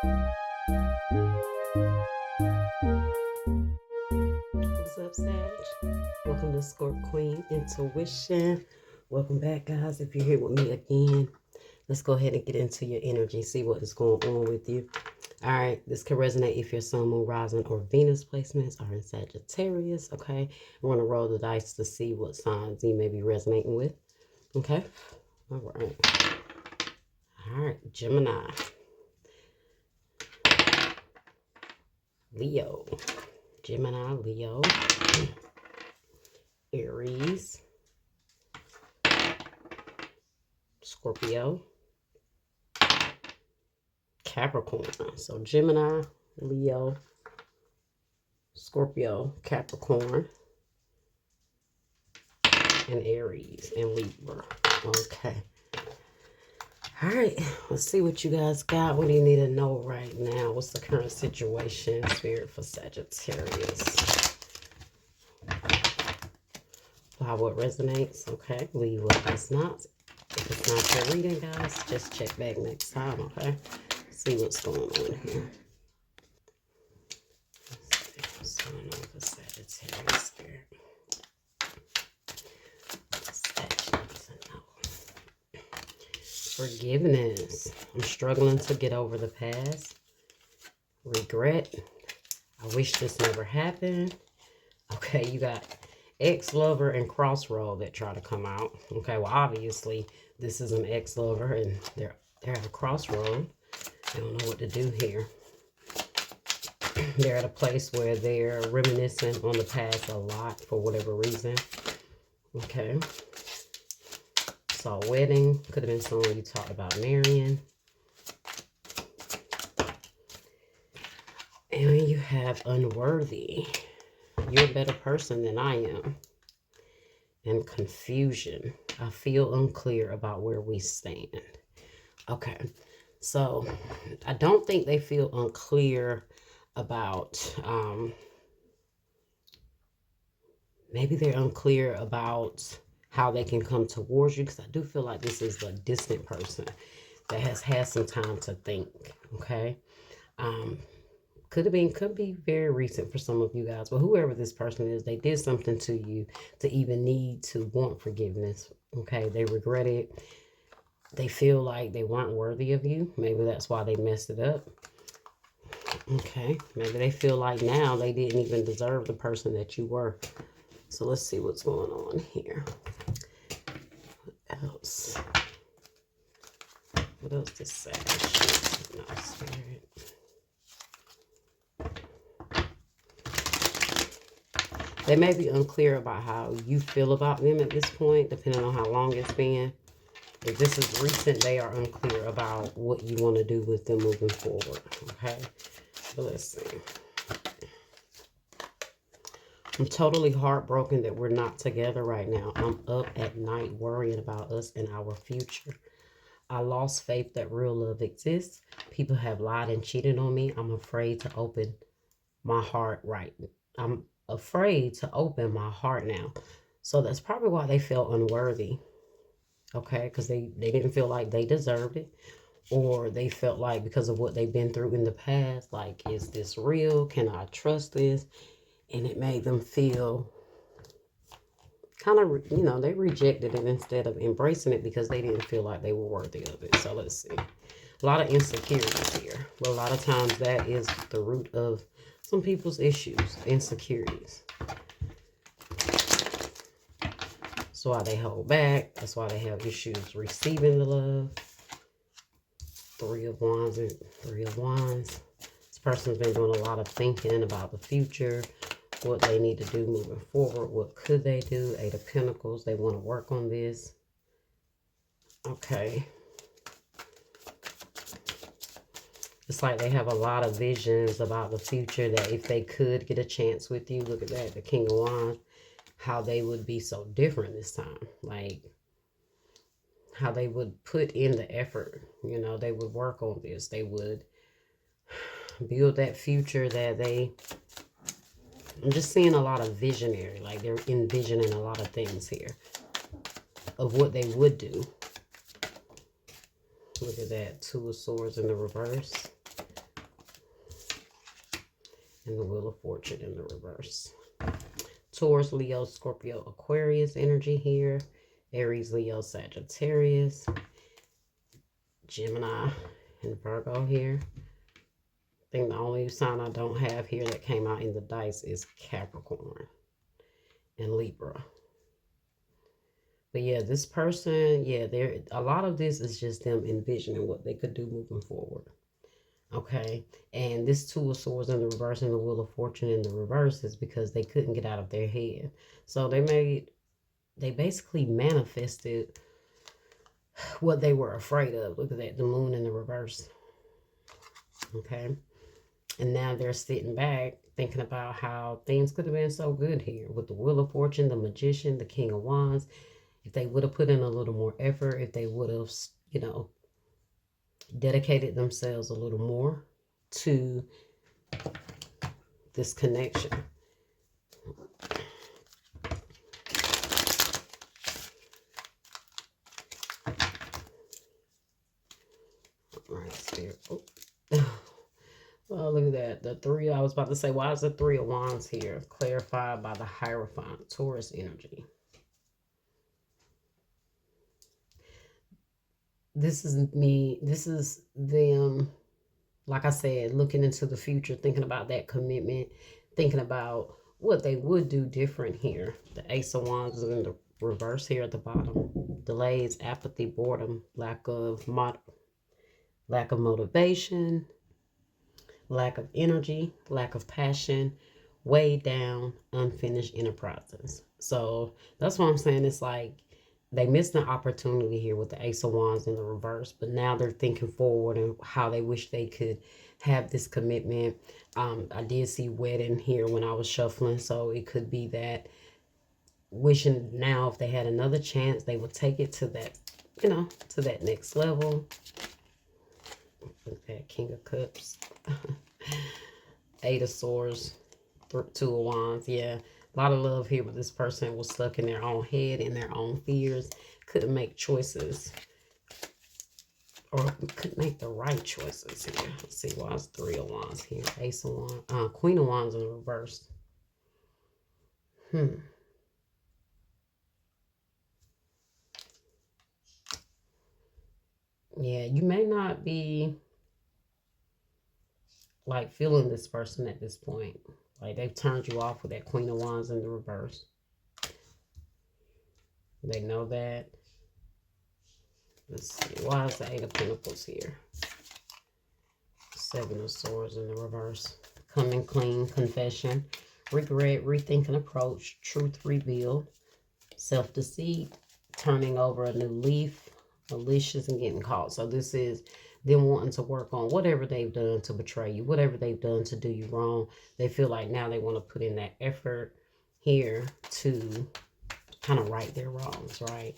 What's up, Sag? Welcome to Scorp Queen Intuition. Welcome back, guys. If you're here with me again, let's go ahead and get into your energy, see what is going on with you. All right, this can resonate if your sun, moon, rising, or Venus placements are in Sagittarius, okay? We're going to roll the dice to see what signs you may be resonating with, okay? All right. All right, Gemini. Leo. Gemini, Leo. Aries. Scorpio. Capricorn. So Gemini, Leo, Scorpio, Capricorn, and Aries, and Libra. Okay. All right. Let's see what you guys got. What do you need to know right now? What's the current situation, Spirit, for Sagittarius? How what resonates? Okay. Leave what does not. If it's not your reading, guys, just check back next time, okay? See what's going on here. What's going on with Sagittarius, Spirit? Forgiveness. I'm struggling to get over the past. Regret. I wish this never happened. Okay, you got ex-lover and crossroad that try to come out. Okay, well, obviously, this is an ex-lover and they're at a crossroad. They don't know what to do here. They're at a place where they're reminiscing on the past a lot for whatever reason. Okay. So wedding. Could have been someone you talked about marrying. And you have unworthy. You're a better person than I am. And confusion. I feel unclear about where we stand. Okay. So I don't think they feel unclear about, maybe they're unclear about how they can come towards you, because I do feel like this is a distant person that has had some time to think, okay? Could be very recent for some of you guys, but whoever this person is, they did something to you to even need to want forgiveness, okay? They regret it. They feel like they weren't worthy of you. Maybe that's why they messed it up. Okay, maybe they feel like now they didn't even deserve the person that you were. So let's see what's going on here. What else? What else to say? No, Spirit. They may be unclear about how you feel about them at this point, depending on how long it's been. If this is recent, they are unclear about what you want to do with them moving forward. Okay, so let's see. I'm totally heartbroken that we're not together right now. I'm up at night worrying about us and our future. I lost faith that real love exists. People have lied and cheated on me. I'm afraid to open my heart I'm afraid to open my heart now. So that's probably why they felt unworthy. Okay, because they didn't feel like they deserved it. Or they felt like because of what they've been through in the past, like, is this real? Can I trust this? And it made them feel kind of, they rejected it instead of embracing it because they didn't feel like they were worthy of it. So let's see. A lot of insecurities here. But a lot of times that is the root of some people's issues, insecurities. That's why they hold back. That's why they have issues receiving the love. Three of Wands and Three of Wands. This person's been doing a lot of thinking about the future, what they need to do moving forward. What could they do? Eight of Pentacles. They want to work on this. Okay. It's like they have a lot of visions about the future that if they could get a chance with you, look at that, the King of Wands, how they would be so different this time. Like, how they would put in the effort. They would work on this. They would build that future that I'm just seeing a lot of visionary. Like, they're envisioning a lot of things here of what they would do. Look at that. Two of Swords in the reverse. And the Wheel of Fortune in the reverse. Taurus, Leo, Scorpio, Aquarius energy here. Aries, Leo, Sagittarius. Gemini and Virgo here. I think the only sign I don't have here that came out in the dice is Capricorn and Libra. But yeah, this person, yeah, a lot of this is just them envisioning what they could do moving forward. Okay, and this Two of Swords in the reverse and the Wheel of Fortune in the reverse is because they couldn't get out of their head. So they basically manifested what they were afraid of. Look at that, the Moon in the reverse. Okay, and now they're sitting back thinking about how things could have been so good here with the Wheel of Fortune, the Magician, the King of Wands. If they would have put in a little more effort, if they would have, you know, dedicated themselves a little more to this connection. Right, Spirit. Oh. Oh, look at that. The three, I was about to say, why is the Three of Wands here? Clarified by the Hierophant, Taurus energy. This is me, this is them, like I said, looking into the future, thinking about that commitment, thinking about what they would do different here. The Ace of Wands is in the reverse here at the bottom. Delays, apathy, boredom, lack of motivation, lack of energy, lack of passion, weighed down, unfinished enterprises. So that's what I'm saying. It's like they missed an opportunity here with the Ace of Wands in the reverse, but now they're thinking forward and how they wish they could have this commitment. I did see wedding here when I was shuffling, so it could be that wishing now if they had another chance, they would take it to that, you know, to that next level. Look at that, King of Cups. Eight of Swords, Two of Wands. Yeah, a lot of love here, but this person was stuck in their own head, in their own fears, couldn't make choices, or couldn't make the right choices here. Let's see, why is Three of Wands here? Ace of Wands, Queen of Wands in reverse. Yeah, you may not be like feeling this person at this point. Like they've turned you off with that Queen of Wands in the reverse. They know that. Let's see. Why is the Eight of Pentacles here? Seven of Swords in the reverse. Coming clean, confession, regret, rethinking approach, truth revealed, self-deceit, turning over a new leaf, malicious, and getting caught. So this is them wanting to work on whatever they've done to betray you, whatever they've done to do you wrong. They feel like now they want to put in that effort here to kind of right their wrongs, right?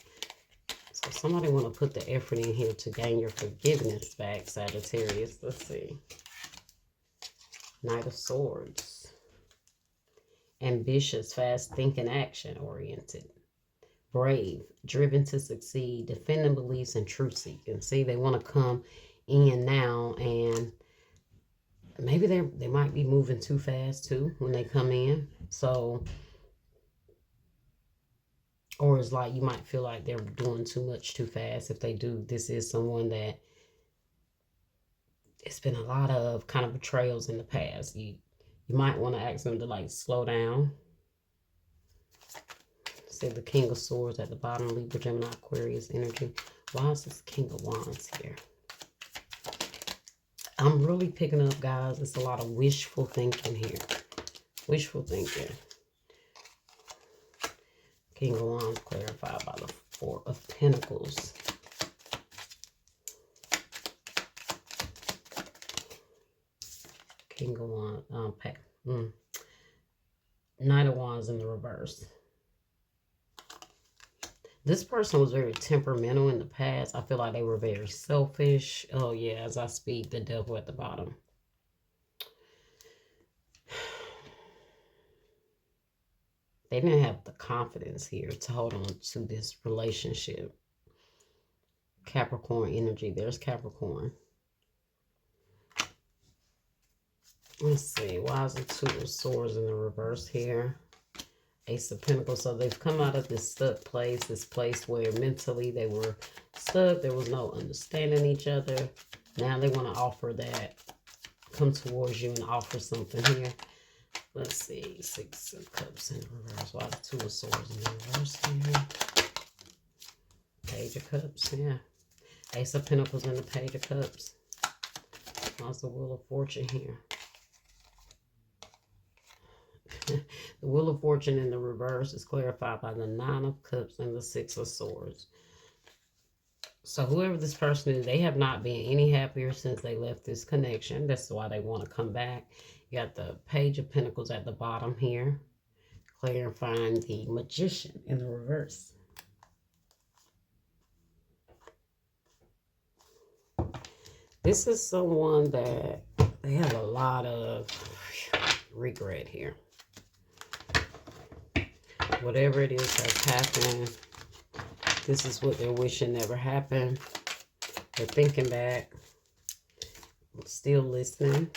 So somebody want to put the effort in here to gain your forgiveness back, Sagittarius. Let's see. Knight of Swords. Ambitious, fast-thinking, action-oriented. Brave, driven to succeed, defending beliefs, and truth-seeking. See, they want to come in now, and maybe they might be moving too fast, too, when they come in. So, or it's like you might feel like they're doing too much too fast. If they do, this is someone that it's been a lot of kind of betrayals in the past. You might want to ask them to like slow down. See the King of Swords at the bottom, Libra, Gemini, Aquarius energy. Why is this King of Wands here? I'm really picking up, guys. It's a lot of wishful thinking here. Wishful thinking. King of Wands clarified by the Four of Pentacles. King of Wands. Knight of Wands in the reverse. This person was very temperamental in the past. I feel like they were very selfish. Oh, yeah, as I speak, the devil at the bottom. They didn't have the confidence here to hold on to this relationship. Capricorn energy. There's Capricorn. Let's see. Why is the Two of Swords in the reverse here? Ace of Pentacles. So they've come out of this stuck place, this place where mentally they were stuck. There was no understanding each other. Now they want to offer that, come towards you and offer something here. Let's see. Six of Cups in reverse. Why the Two of Swords in the reverse here? Page of Cups, yeah. Ace of Pentacles and the Page of Cups. Why's the Wheel of Fortune here? The Wheel of Fortune in the reverse is clarified by the Nine of Cups and the Six of Swords. So whoever this person is, they have not been any happier since they left this connection. That's why they want to come back. You got the Page of Pentacles at the bottom here, clarifying the Magician in the reverse. This is someone that they have a lot of regret here. Whatever it is has happened, this is what they're wishing never happened. They're thinking back, still listening.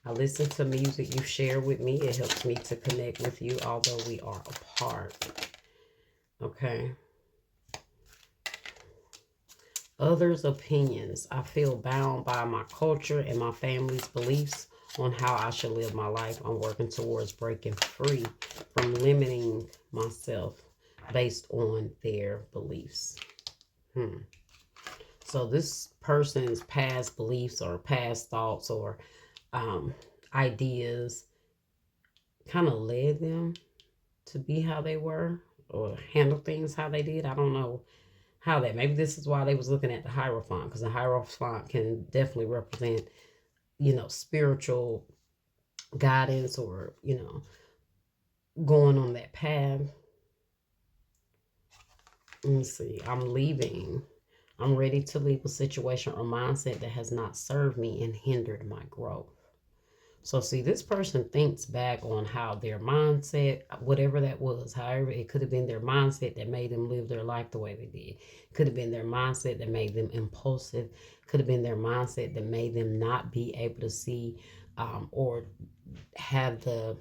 I listen to music you share with me. It helps me to connect with you, although we are apart. Okay. Others' opinions. I feel bound by my culture and my family's beliefs on how I should live my life. I'm working towards breaking free from limiting myself based on their beliefs. So this person's past beliefs or past thoughts or ideas kind of led them to be how they were or handle things how they did. I don't know how that, maybe this is why they was looking at the Hierophant, because the Hierophant can definitely represent, you know, spiritual guidance or, you know, going on that path. Let me see. I'm leaving. I'm ready to leave a situation or mindset that has not served me and hindered my growth. So see, this person thinks back on how their mindset, whatever that was, however, it could have been their mindset that made them live their life the way they did. Could have been their mindset that made them impulsive. Could have been their mindset that made them not be able to see or have the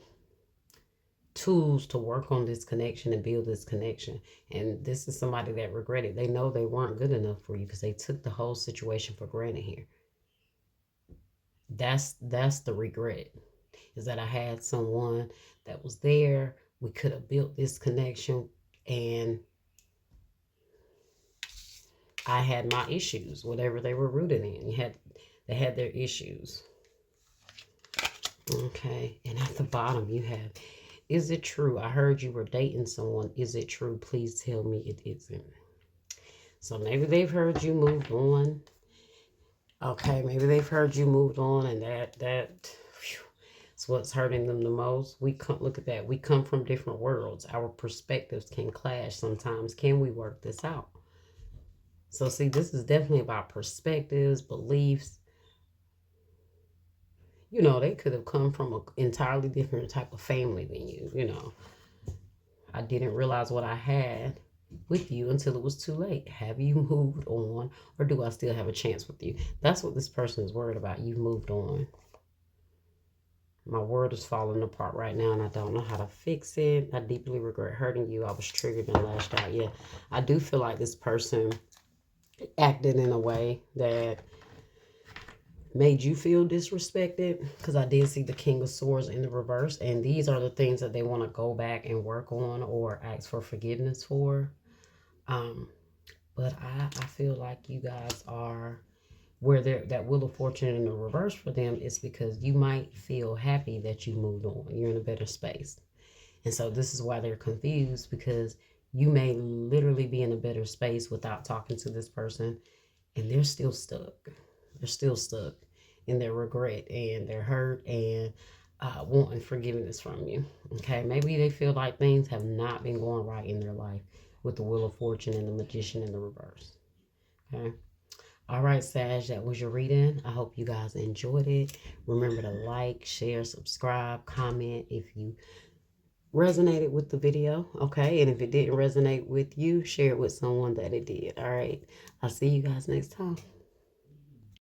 tools to work on this connection and build this connection. And this is somebody that regretted. They know they weren't good enough for you because they took the whole situation for granted here. That's the regret, is that I had someone that was there. We could have built this connection and I had my issues, whatever they were rooted in. They had their issues. Okay, and at the bottom you have, is it true? I heard you were dating someone. Is it true? Please tell me it isn't. So maybe they've heard you moved on. Okay, maybe they've heard you moved on, and that's what's hurting them the most. We look at that. We come from different worlds. Our perspectives can clash sometimes. Can we work this out? So see, this is definitely about perspectives, beliefs. You know, they could have come from an entirely different type of family than you. You know, I didn't realize what I had with you until it was too late. Have you moved on, or do I still have a chance with you? That's what this person is worried about. You've moved on. My world is falling apart right now, and I don't know how to fix it. I deeply regret hurting you. I was triggered and lashed out. Yeah, I do feel like this person acted in a way that made you feel disrespected, because I did see the King of Swords in the reverse, and these are the things that they want to go back and work on or ask for forgiveness for. But I feel like you guys are where that Wheel of Fortune in the reverse for them is because you might feel happy that you moved on. You're in a better space. And so this is why they're confused, because you may literally be in a better space without talking to this person, and they're still stuck. They're still stuck in their regret and their hurt and wanting forgiveness from you. Okay, maybe they feel like things have not been going right in their life with the Wheel of Fortune and the Magician in the reverse. Okay. All right, Sag, that was your reading. I hope you guys enjoyed it. Remember to like, share, subscribe, comment if you resonated with the video. Okay, and if it didn't resonate with you, share it with someone that it did. All right, I'll see you guys next time.